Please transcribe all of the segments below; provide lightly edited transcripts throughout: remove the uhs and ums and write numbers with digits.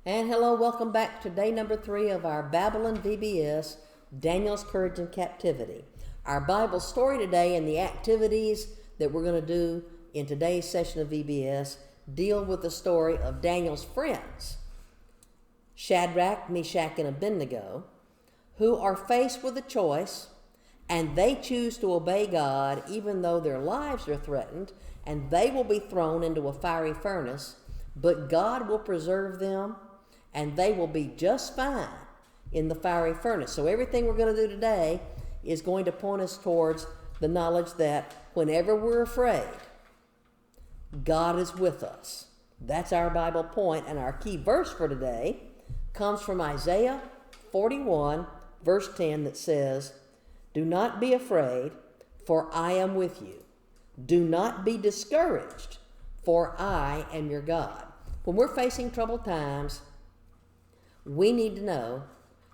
And hello, welcome back to day number 3 of our Babylon VBS, Daniel's Courage in Captivity. Our Bible story today and the activities that we're going to do in today's session of VBS deal with the story of Daniel's friends, Shadrach, Meshach, and Abednego, who are faced with a choice, and they choose to obey God even though their lives are threatened, and they will be thrown into a fiery furnace, but God will preserve them, and they will be just fine in the fiery furnace. So everything we're going to do today is going to point us towards the knowledge that whenever we're afraid, God is with us. That's our Bible point, and our key verse for today comes from Isaiah 41, verse 10, that says, "Do not be afraid, for I am with you. Do not be discouraged, for I am your God." When we're facing troubled times, we need to know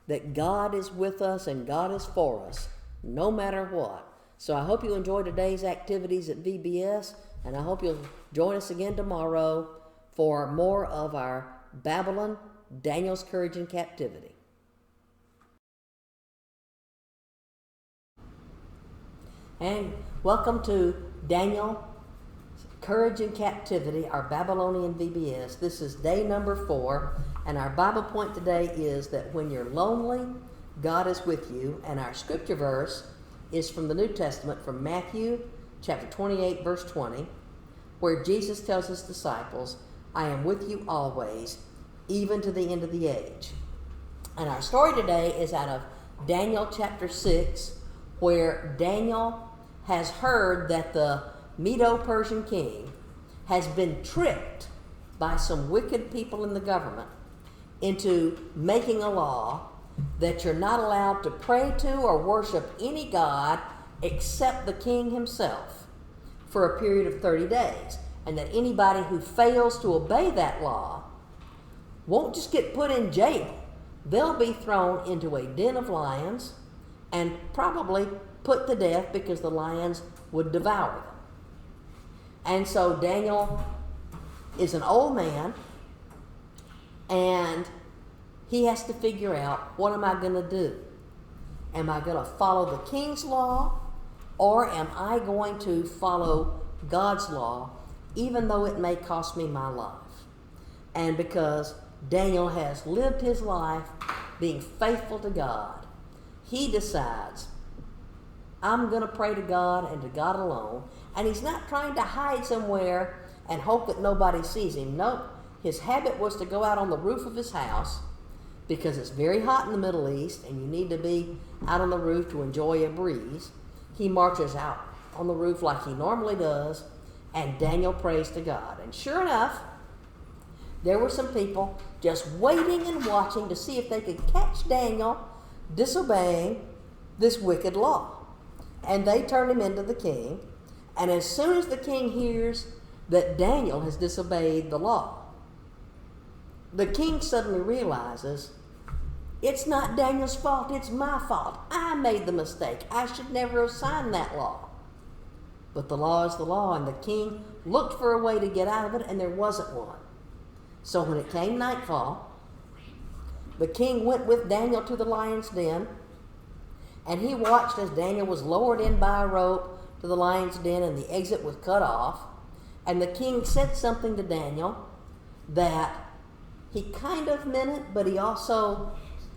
that God is with us and God is for us, no matter what. So I hope you enjoy today's activities at VBS, and I hope you'll join us again tomorrow for more of our Babylon, Daniel's Courage in Captivity. And welcome to Daniel, Courage in Captivity, our Babylonian VBS. This is day number 4, and our Bible point today is that when you're lonely, God is with you, and our scripture verse is from the New Testament, from Matthew chapter 28, verse 20, where Jesus tells his disciples, "I am with you always, even to the end of the age." And our story today is out of Daniel chapter 6, where Daniel has heard that the Medo-Persian king has been tricked by some wicked people in the government into making a law that you're not allowed to pray to or worship any god except the king himself for a period of 30 days. And that anybody who fails to obey that law won't just get put in jail. They'll be thrown into a den of lions and probably put to death because the lions would devour them. And so Daniel is an old man, and he has to figure out, what am I going to do? Am I going to follow the king's law, or am I going to follow God's law, even though it may cost me my life? And because Daniel has lived his life being faithful to God, he decides, I'm going to pray to God and to God alone. And he's not trying to hide somewhere and hope that nobody sees him. Nope. His habit was to go out on the roof of his house, because it's very hot in the Middle East and you need to be out on the roof to enjoy a breeze. He marches out on the roof like he normally does, and Daniel prays to God. And sure enough, there were some people just waiting and watching to see if they could catch Daniel disobeying this wicked law. And they turn him into the king. And as soon as the king hears that Daniel has disobeyed the law, the king suddenly realizes, it's not Daniel's fault, it's my fault. I made the mistake. I should never have signed that law. But the law is the law, and the king looked for a way to get out of it, and there wasn't one. So when it came nightfall, the king went with Daniel to the lion's den, and he watched as Daniel was lowered in by a rope to the lion's den, and the exit was cut off. And the king said something to Daniel that he kind of meant it, but he also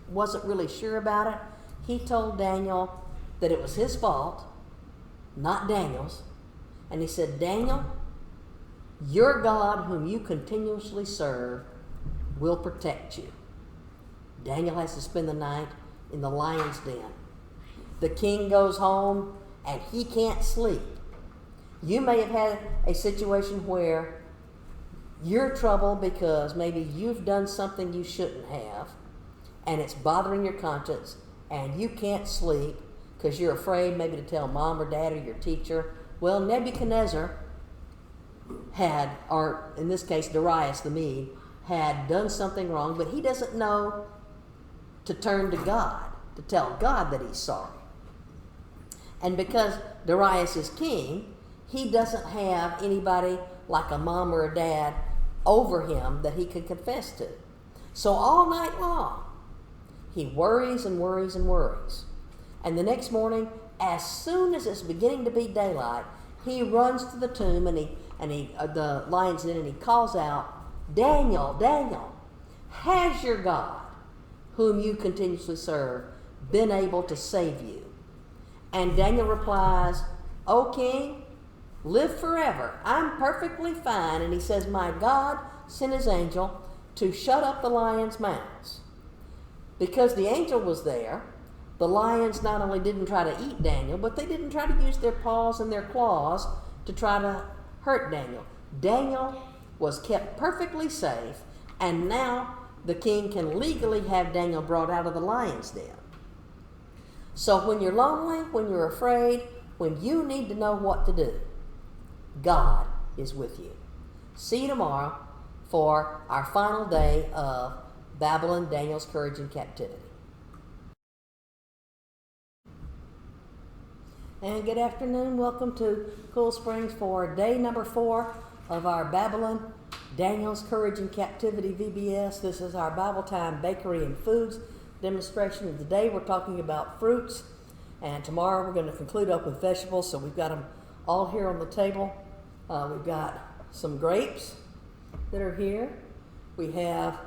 wasn't really sure about it. He told Daniel that it was his fault, not Daniel's. And he said, "Daniel, your God, whom you continuously serve, will protect you." Daniel has to spend the night in the lion's den. The king goes home and he can't sleep. You may have had a situation where you're troubled because maybe you've done something you shouldn't have, and it's bothering your conscience, and you can't sleep because you're afraid maybe to tell mom or dad or your teacher. Well, Nebuchadnezzar had, or in this case Darius the Mede, had done something wrong, but he doesn't know to turn to God, to tell God that he's sorry. And because Darius is king, he doesn't have anybody like a mom or a dad over him that he could confess to. So all night long, he worries and worries and worries. And the next morning, as soon as it's beginning to be daylight, he runs to the tomb and the lion's den, and he calls out, Daniel, Daniel, has your God, whom you continuously serve, been able to save you? And Daniel replies, O king, live forever. I'm perfectly fine. And he says, my God sent his angel to shut up the lions' mouths. Because the angel was there, the lions not only didn't try to eat Daniel, but they didn't try to use their paws and their claws to try to hurt Daniel. Daniel was kept perfectly safe, and now the king can legally have Daniel brought out of the lion's den. So when you're lonely, when you're afraid, when you need to know what to do, God is with you. See you tomorrow for our final day of Babylon, Daniel's Courage in Captivity. And good afternoon. Welcome to Cool Springs for day number 4 of our Babylon, Daniel's Courage in Captivity VBS. This is our Bible Time Bakery and Foods demonstration of the day. We're talking about fruits, and tomorrow we're going to conclude up with vegetables. So we've got them all here on the table. We've got some grapes that are here. We have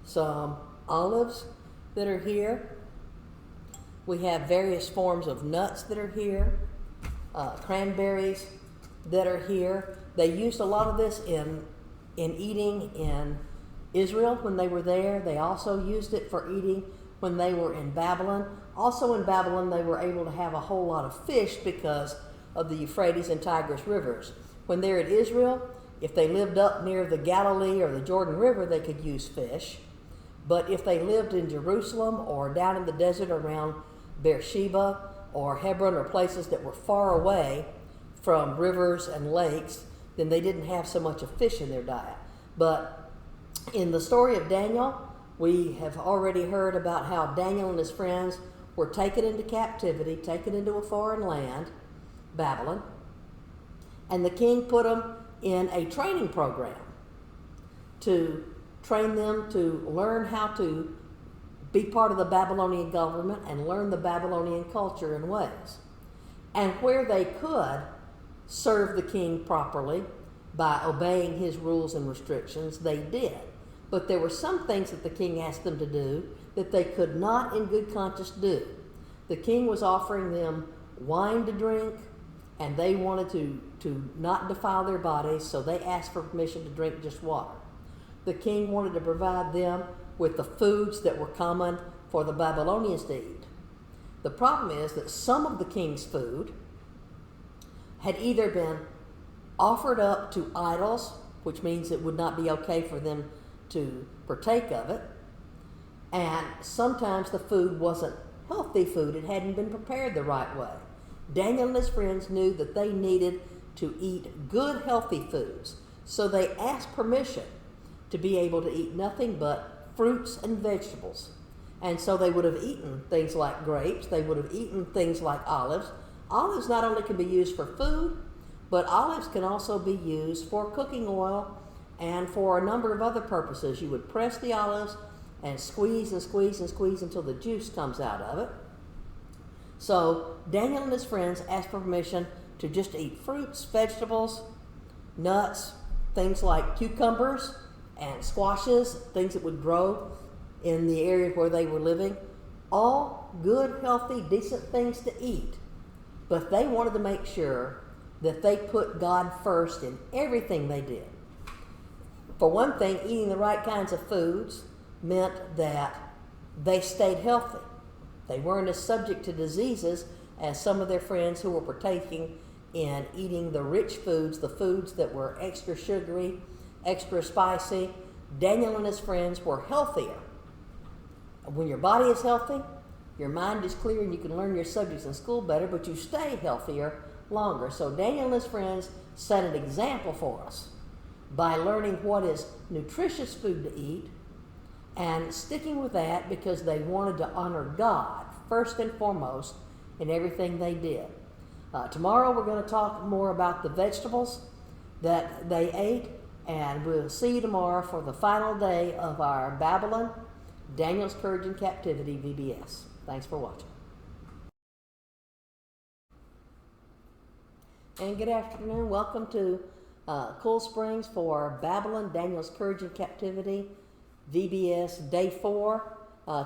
some olives that are here. We have various forms of nuts that are here, cranberries that are here. They used a lot of this in eating in Israel when they were there. They also used it for eating when they were in Babylon. Also in Babylon, they were able to have a whole lot of fish because of the Euphrates and Tigris rivers. When they're in Israel, if they lived up near the Galilee or the Jordan River, they could use fish. But if they lived in Jerusalem or down in the desert around Beersheba or Hebron or places that were far away from rivers and lakes, then they didn't have so much of fish in their diet. But in the story of Daniel, we have already heard about how Daniel and his friends were taken into captivity, taken into a foreign land, Babylon, and the king put them in a training program to train them to learn how to be part of the Babylonian government and learn the Babylonian culture and ways. And where they could serve the king properly by obeying his rules and restrictions, they did. But there were some things that the king asked them to do that they could not in good conscience do. The king was offering them wine to drink, and they wanted to not defile their bodies, so they asked for permission to drink just water. The king wanted to provide them with the foods that were common for the Babylonians to eat. The problem is that some of the king's food had either been offered up to idols, which means it would not be okay for them to partake of it, and sometimes the food wasn't healthy food. It hadn't been prepared the right way. Daniel and his friends knew that they needed to eat good, healthy foods, so they asked permission to be able to eat nothing but fruits and vegetables. And so they would have eaten things like grapes, they would have eaten things like olives. Olives not only can be used for food, but olives can also be used for cooking oil and for a number of other purposes. You would press the olives and squeeze and squeeze and squeeze until the juice comes out of it. So Daniel and his friends asked for permission to just eat fruits, vegetables, nuts, things like cucumbers and squashes, things that would grow in the area where they were living. All good, healthy, decent things to eat. But they wanted to make sure that they put God first in everything they did. For one thing, eating the right kinds of foods meant that they stayed healthy. They weren't as subject to diseases as some of their friends who were partaking in eating the rich foods, the foods that were extra sugary, extra spicy. Daniel and his friends were healthier. When your body is healthy, your mind is clear and you can learn your subjects in school better, but you stay healthier longer. So Daniel and his friends set an example for us by learning what is nutritious food to eat and sticking with that because they wanted to honor God first and foremost in everything they did. Tomorrow we're going to talk more about the vegetables that they ate And we'll see you tomorrow for the final day of our Babylon, Daniel's Courage in Captivity, VBS. Thanks for watching. And good afternoon. Welcome to Cool Springs for Babylon, Daniel's Courage in Captivity, VBS Day 4.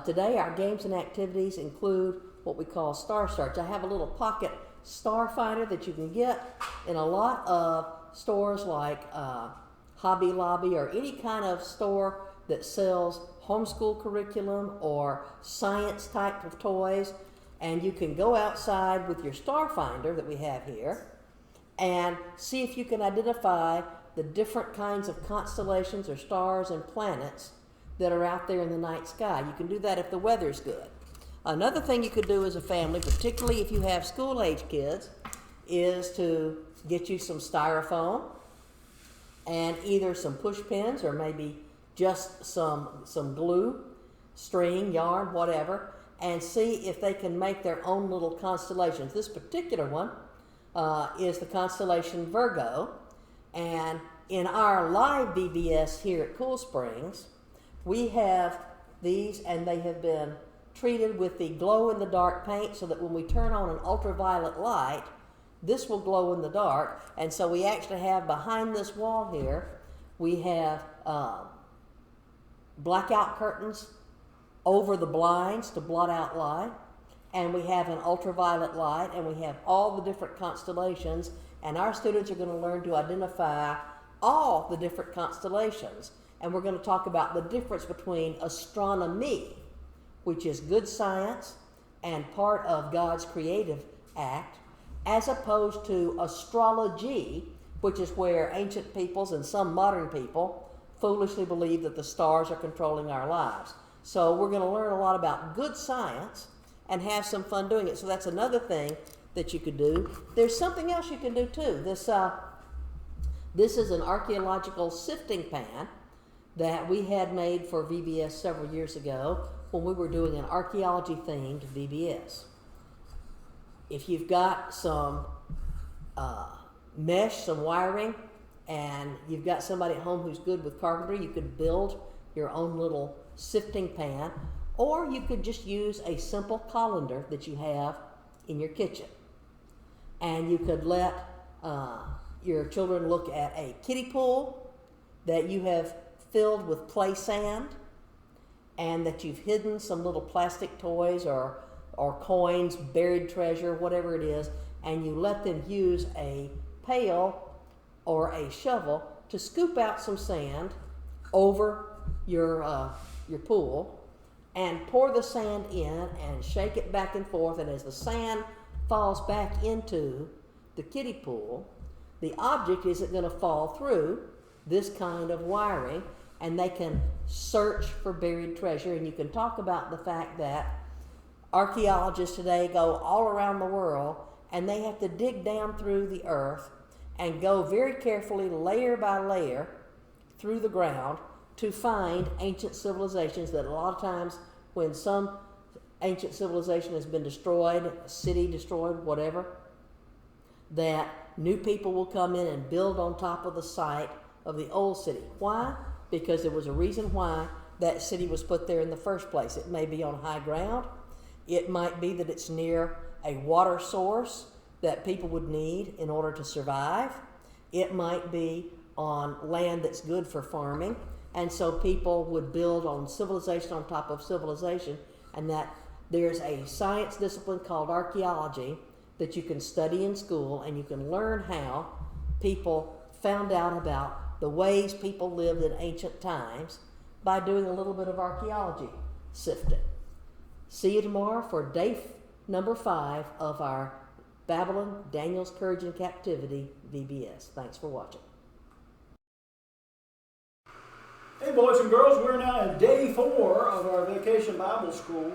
Today our games and activities include what we call Star Search. I have a little pocket star finder that you can get in a lot of stores like Hobby Lobby or any kind of store that sells homeschool curriculum or science type of toys. And you can go outside with your star finder that we have here and see if you can identify the different kinds of constellations or stars and planets that are out there in the night sky. You can do that if the weather's good. Another thing you could do as a family, particularly if you have school-age kids, is to get you some styrofoam and either some push pins or maybe just some glue, string, yarn, whatever, and see if they can make their own little constellations. This particular one is the constellation Virgo, and in our live VBS here at Cool Springs, we have these, and they have been treated with the glow-in-the-dark paint so that when we turn on an ultraviolet light, this will glow in the dark. And so we actually have behind this wall here, we have blackout curtains over the blinds to blot out light, and we have an ultraviolet light, and we have all the different constellations, and our students are going to learn to identify all the different constellations. And we're going to talk about the difference between astronomy, which is good science and part of God's creative act, as opposed to astrology, which is where ancient peoples and some modern people foolishly believe that the stars are controlling our lives. So we're going to learn a lot about good science and have some fun doing it. So that's another thing that you could do. There's something else you can do too. This is an archaeological sifting pan that we had made for VBS several years ago when we were doing an archaeology themed VBS. If you've got some mesh, some wiring, and you've got somebody at home who's good with carpentry, you could build your own little sifting pan, or you could just use a simple colander that you have in your kitchen. And you could let your children look at a kiddie pool that you have filled with play sand, and that you've hidden some little plastic toys or coins, buried treasure, whatever it is, and you let them use a pail or a shovel to scoop out some sand over your pool and pour the sand in and shake it back and forth, and as the sand falls back into the kiddie pool, the object isn't going to fall through this kind of wiring, and they can search for buried treasure. And you can talk about the fact that archaeologists today go all around the world and they have to dig down through the earth and go very carefully, layer by layer, through the ground to find ancient civilizations that a lot of times when some ancient civilization has been destroyed, a city destroyed, whatever, that new people will come in and build on top of the site of the old city. Why? Because there was a reason why that city was put there in the first place. It may be on high ground. It might be that it's near a water source that people would need in order to survive. It might be on land that's good for farming. And so people would build on civilization on top of civilization, and that there's a science discipline called archaeology that you can study in school, and you can learn how people found out about the ways people lived in ancient times by doing a little bit of archaeology sifting. See you tomorrow for day number 5 of our Babylon, Daniel's Courage in Captivity VBS. Thanks for watching. Hey boys and girls, we're now in day 4 of our Vacation Bible School.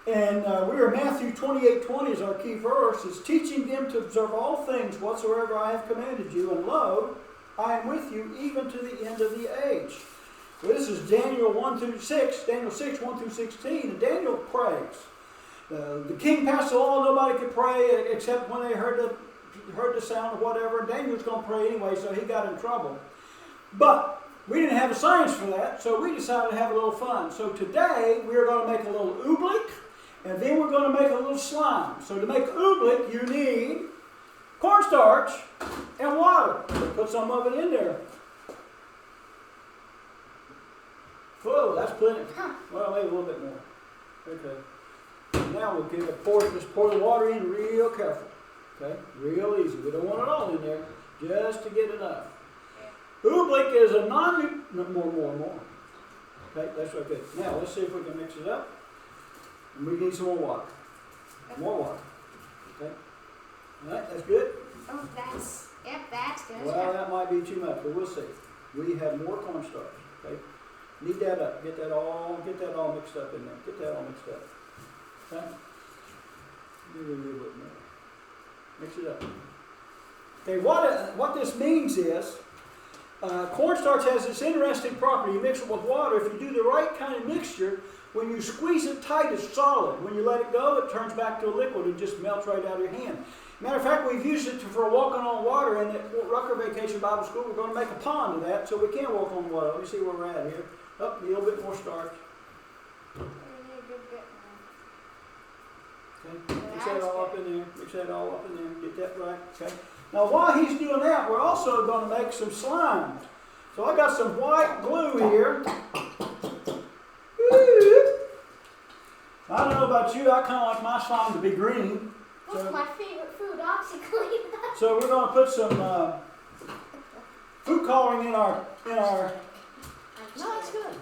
And we are Matthew 28:20 is our key verse. It's teaching them to observe all things whatsoever I have commanded you. And lo, I am with you even to the end of the age. Well, this is Daniel 1 through 6, Daniel 6, 1 through 16. And Daniel prays. The king passed the law, nobody could pray except when they heard the sound or whatever. And Daniel's going to pray anyway, so he got in trouble. But we didn't have a science for that, so we decided to have a little fun. So today we are going to make a little oobleck, and then we're going to make a little slime. So to make oobleck, you need cornstarch and water. Put some of it in there. Whoa, that's plenty. Well, maybe a little bit more. Okay. Now we'll give it just pour the water in real careful. Okay, real easy. We don't want it all in there, just to get enough. Oobleck is a more. Okay, that's right good. Now let's see if we can mix it up. And we need some more water. More water. Okay. All right, that's good. Oh, that's good. Well, that might be too much, but we'll see. We have more cornstarch. Okay. Knead that up. Get that all mixed up in there. Get that all mixed up. Okay. Maybe a little bit more. Mix it up. Okay. What this means is cornstarch has this interesting property. You mix it with water. If you do the right kind of mixture, when you squeeze it tight, it's solid. When you let it go, it turns back to a liquid and just melts right out of your hand. Matter of fact, we've used it for walking on water. And at Rucker Vacation Bible School, we're going to make a pond of that so we can walk on water. Let me see where we're at here. Oh, a little bit more starch. Okay, mix that all up in there. Mix that all up in there. Get that right. Okay. Now, while he's doing that, we're also going to make some slimes. So I got some white glue here. I don't know about you. I kind of like my slime to be green. What's my favorite food, OxyClean? So we're going to put some food coloring in our. No, it's good.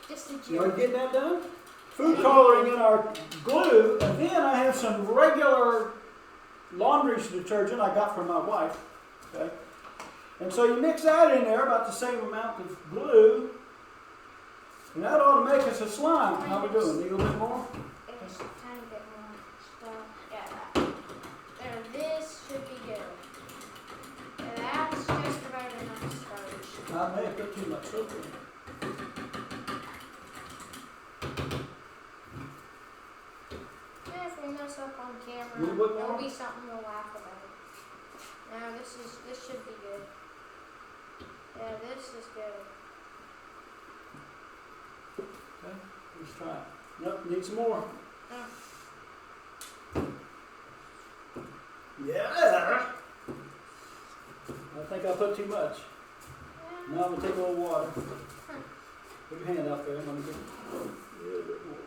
Just a You joke. want to get that done? Food coloring in our glue, and then I have some regular laundry detergent I got from my wife. Okay, and so you mix that in there, about the same amount of glue, and that ought to make us a slime. How we doing? Need a little bit more? Just a tiny bit more stuff. Yeah, there. This should be good. And that's just about enough starch. I may have put too much soap in. If we mess up on camera, Need a bit more? there'll be something we'll laugh about. Now this should be good. Yeah, this is good. Okay, let's try it. Nope, need some more. Yeah. I think I put too much. Now I'm going to take a little water. Put your hand out there. I'm going to get a little bit more.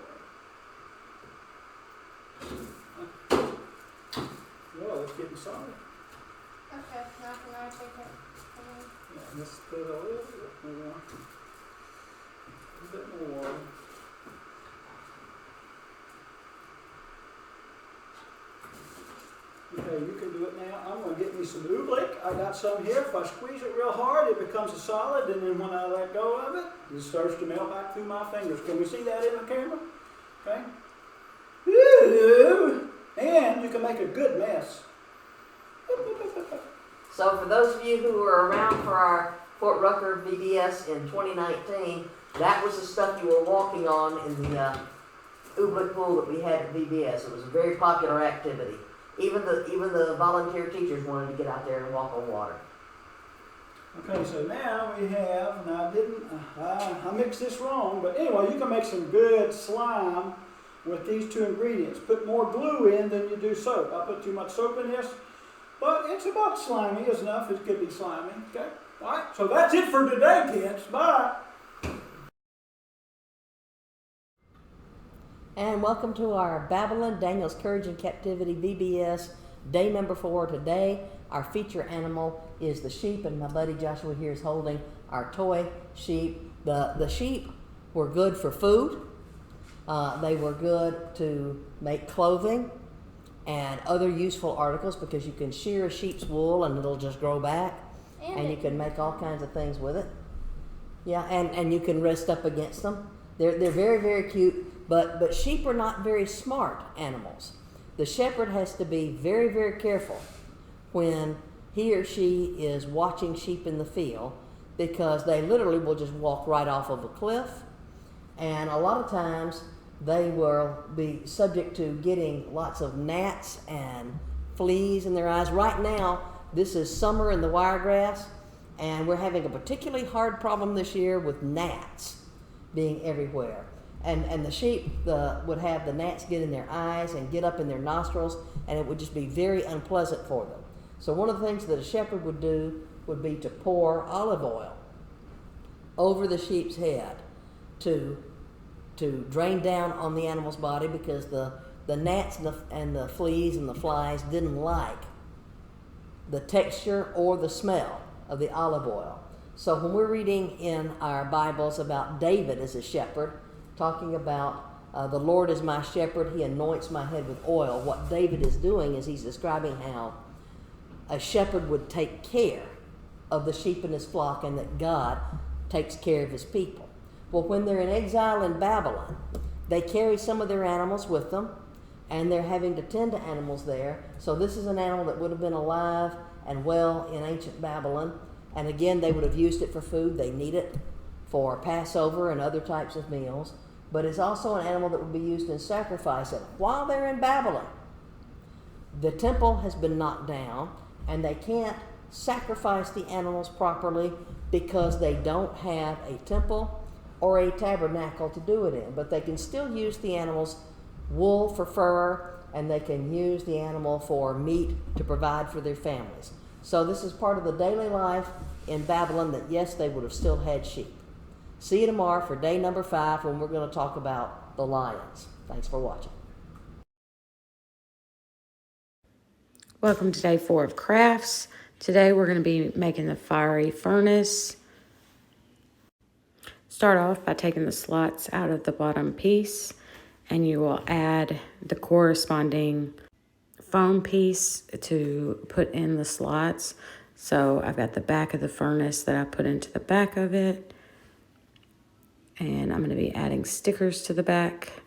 Whoa, it's getting solid. Okay, now can I take it? Yeah, let's put a little bit more. A bit more water. Okay, you can do it now. I'm going to get me some oobleck. I got some here. If I squeeze it real hard, it becomes a solid, and then when I let go of it, it starts to melt back through my fingers. Can we see that in the camera? Okay. Ooh. And you can make a good mess. So for those of you who were around for our Fort Rucker VBS in 2019, that was the stuff you were walking on in the oobleck pool that we had at VBS. It was a very popular activity. Even the volunteer teachers wanted to get out there and walk on water. Okay, so now we have, and I mixed this wrong, but anyway, you can make some good slime with these two ingredients. Put more glue in than you do soap. I put too much soap in this, but it's about slimy is enough. It could be slimy. Okay, all right. So that's it for today, kids. Bye. And welcome to our Babylon, Daniel's Courage in Captivity VBS, day number 4 today. Our feature animal is the sheep, and my buddy Joshua here is holding our toy sheep. The sheep were good for food. They were good to make clothing and other useful articles because you can shear a sheep's wool and it'll just grow back. And you can make all kinds of things with it. Yeah, and you can rest up against them. They're very, very cute. But sheep are not very smart animals. The shepherd has to be very, very careful when he or she is watching sheep in the field because they literally will just walk right off of a cliff. And a lot of times they will be subject to getting lots of gnats and fleas in their eyes. Right now, this is summer in the wiregrass, And we're having a particularly hard problem this year with gnats being everywhere. And the sheep would have the gnats get in their eyes and get up in their nostrils, and it would just be very unpleasant for them. So one of the things that a shepherd would do would be to pour olive oil over the sheep's head to drain down on the animal's body, because the gnats and the fleas and the flies didn't like the texture or the smell of the olive oil. So when we're reading in our Bibles about David as a shepherd, talking about the Lord is my shepherd, he anoints my head with oil, what David is doing is he's describing how a shepherd would take care of the sheep in his flock, and that God takes care of his people. Well, when they're in exile in Babylon, they carry some of their animals with them, and they're having to tend to animals there. So this is an animal that would have been alive and well in ancient Babylon. And again, they would have used it for food. They need it for Passover and other types of meals. But it's also an animal that would be used in sacrifice. And while they're in Babylon, the temple has been knocked down, and they can't sacrifice the animals properly because they don't have a temple or a tabernacle to do it in. But they can still use the animal's wool for fur, and they can use the animal for meat to provide for their families. So this is part of the daily life in Babylon, that yes, they would have still had sheep. See you tomorrow for day number 5, when we're going to talk about the lions. Thanks for watching. Welcome to day 4 of crafts. Today we're going to be making the fiery furnace. Start off by taking the slots out of the bottom piece, and you will add the corresponding foam piece to put in the slots. So I've got the back of the furnace that I put into the back of it, and I'm going to be adding stickers to the back.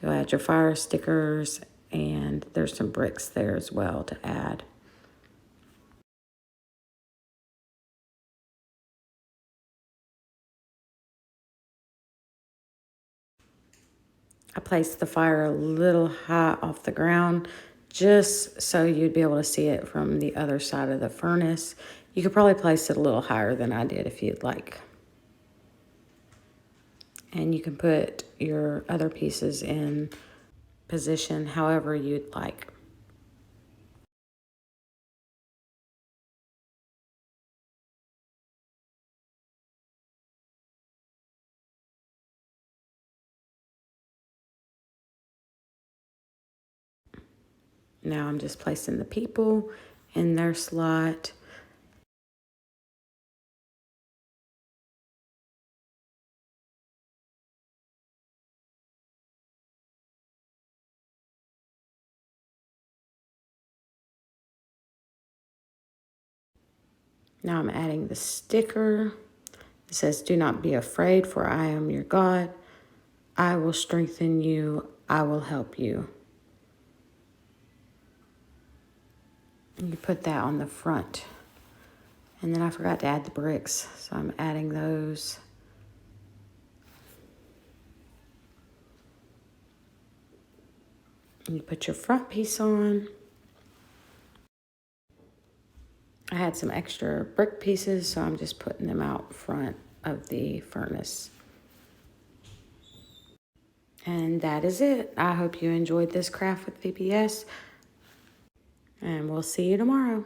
You'll add your fire stickers, and there's some bricks there as well to add. I placed the fire a little high off the ground, just so you'd be able to see it from the other side of the furnace. You could probably place it a little higher than I did if you'd like. And you can put your other pieces in position however you'd like. Now I'm just placing the people in their slot. Now I'm adding the sticker. It says, "Do not be afraid, for I am your God. I will strengthen you. I will help you." And you put that on the front. And then I forgot to add the bricks, so I'm adding those. And you put your front piece on. I had some extra brick pieces, so I'm just putting them out front of the furnace. And that is it. I hope you enjoyed this craft with VBS, and we'll see you tomorrow.